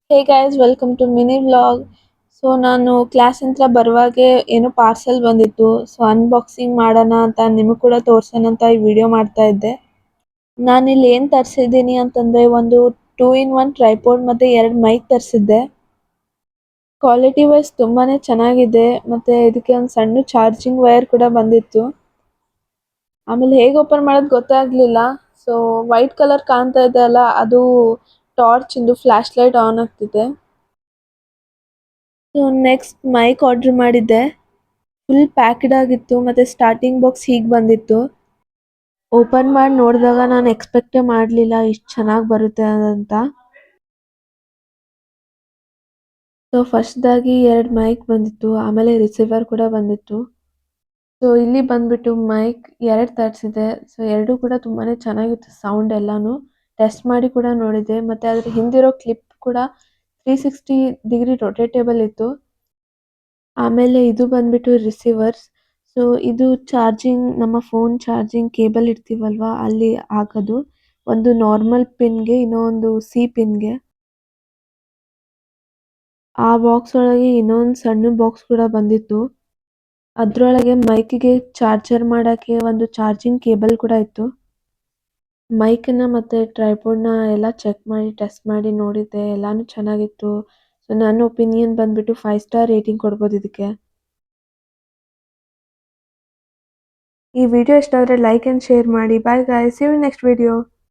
Hey guys welcome to mini vlog. So ನಾನು ಕ್ಲಾಸಿಂದ ಬರುವಾಗೆ ಏನೋ ಪಾರ್ಸೆಲ್ ಬಂದಿತ್ತು. ಸೊ ಅನ್ಬಾಕ್ಸಿಂಗ್ ಮಾಡೋಣ ಅಂತ ನಿಮಗೆ ಕೂಡ ತೋರ್ಸೋಣ ಅಂತ ಈ ವಿಡಿಯೋ ಮಾಡ್ತಾ ಇದ್ದೆ. ನಾನಿಲ್ಲಿ ಏನು ತರಿಸಿದ್ದೀನಿ ಅಂತಂದರೆ ಒಂದು 2-in-1 ಟ್ರೈಪೋಡ್ ಮತ್ತು 2 ಮೈಕ್ ತರಿಸಿದ್ದೆ. ಕ್ವಾಲಿಟಿ ವೈಸ್ ತುಂಬಾ ಚೆನ್ನಾಗಿದೆ ಮತ್ತು ಇದಕ್ಕೆ ಒಂದು ಸಣ್ಣ ಚಾರ್ಜಿಂಗ್ ವೈರ್ ಕೂಡ ಬಂದಿತ್ತು. ಆಮೇಲೆ ಹೇಗೆ ಓಪನ್ ಮಾಡೋದು ಗೊತ್ತಾಗಲಿಲ್ಲ. ಸೊ ವೈಟ್ ಕಲರ್ ಕಾಣ್ತಾ ಇದೆ ಅಲ್ಲ, ಅದು ಟಾರ್ಚ್ ಇಂದು ಫ್ಲಾಶ್ ಲೈಟ್ ಆನ್ ಆಗ್ತಿದೆ. ಸೊ ನೆಕ್ಸ್ಟ್ ಮೈಕ್ ಆರ್ಡರ್ ಮಾಡಿದ್ದೆ. ಫುಲ್ ಪ್ಯಾಕ್ಡ್ ಆಗಿತ್ತು ಮತ್ತು ಸ್ಟಾರ್ಟಿಂಗ್ ಬಾಕ್ಸ್ ಹೀಗೆ ಬಂದಿತ್ತು. ಓಪನ್ ಮಾಡಿ ನೋಡಿದಾಗ ನಾನು ಎಕ್ಸ್ಪೆಕ್ಟೇ ಮಾಡಲಿಲ್ಲ ಇಷ್ಟು ಚೆನ್ನಾಗಿ ಬರುತ್ತೆ ಅಂತ. ಸೊ ಫಸ್ಟ್ದಾಗಿ 2 ಮೈಕ್ ಬಂದಿತ್ತು, ಆಮೇಲೆ ರಿಸೀವರ್ ಕೂಡ ಬಂದಿತ್ತು. ಸೊ ಇಲ್ಲಿ ಬಂದ್ಬಿಟ್ಟು ಮೈಕ್ 2 ತರಿಸಿದೆ. ಸೊ ಎರಡೂ ಕೂಡ ತುಂಬಾ ಚೆನ್ನಾಗಿತ್ತು, ಸೌಂಡ್ ಎಲ್ಲಾನು ಟೆಸ್ಟ್ ಮಾಡಿ ಕೂಡ ನೋಡಿದೆ. ಮತ್ತು ಅದ್ರ ಹಿಂದಿರೋ ಕ್ಲಿಪ್ ಕೂಡ 360 ಡಿಗ್ರಿ ರೊಟೇಟೇಬಲ್ ಇತ್ತು. ಆಮೇಲೆ ಇದು ಬಂದ್ಬಿಟ್ಟು ರಿಸೀವರ್ಸ್. ಸೊ ಇದು ಚಾರ್ಜಿಂಗ್, ನಮ್ಮ ಫೋನ್ ಚಾರ್ಜಿಂಗ್ ಕೇಬಲ್ ಇಡ್ತೀವಲ್ವಾ ಅಲ್ಲಿ ಹಾಕೋದು. ಒಂದು ನಾರ್ಮಲ್ ಪಿನ್ಗೆ, ಇನ್ನೊಂದು ಸಿ ಪಿನ್ಗೆ. ಆ ಬಾಕ್ಸ್ ಒಳಗೆ ಇನ್ನೊಂದು ಸಣ್ಣ ಬಾಕ್ಸ್ ಕೂಡ ಬಂದಿತ್ತು. ಅದರೊಳಗೆ ಮೈಕಿಗೆ ಚಾರ್ಜರ್ ಮಾಡೋಕ್ಕೆ ಒಂದು ಚಾರ್ಜಿಂಗ್ ಕೇಬಲ್ ಕೂಡ ಇತ್ತು. ಮೈಕನ್ನ ಮತ್ತು ಟ್ರೈಪೋಡ್ನ ಎಲ್ಲ ಚೆಕ್ ಮಾಡಿ ಟೆಸ್ಟ್ ಮಾಡಿ ನೋಡಿದ್ದೆ, ಎಲ್ಲಾನು ಚೆನ್ನಾಗಿತ್ತು. ಸೊ ನನ್ನ ಒಪಿನಿಯನ್ ಬಂದ್ಬಿಟ್ಟು 5 ಸ್ಟಾರ್ ರೇಟಿಂಗ್ ಕೊಡ್ಬೋದು ಇದಕ್ಕೆ. ಈ ವಿಡಿಯೋ ಇಷ್ಟ ಆದರೆ ಲೈಕ್ ಆ್ಯಂಡ್ ಶೇರ್ ಮಾಡಿ. Bye guys, see you next video.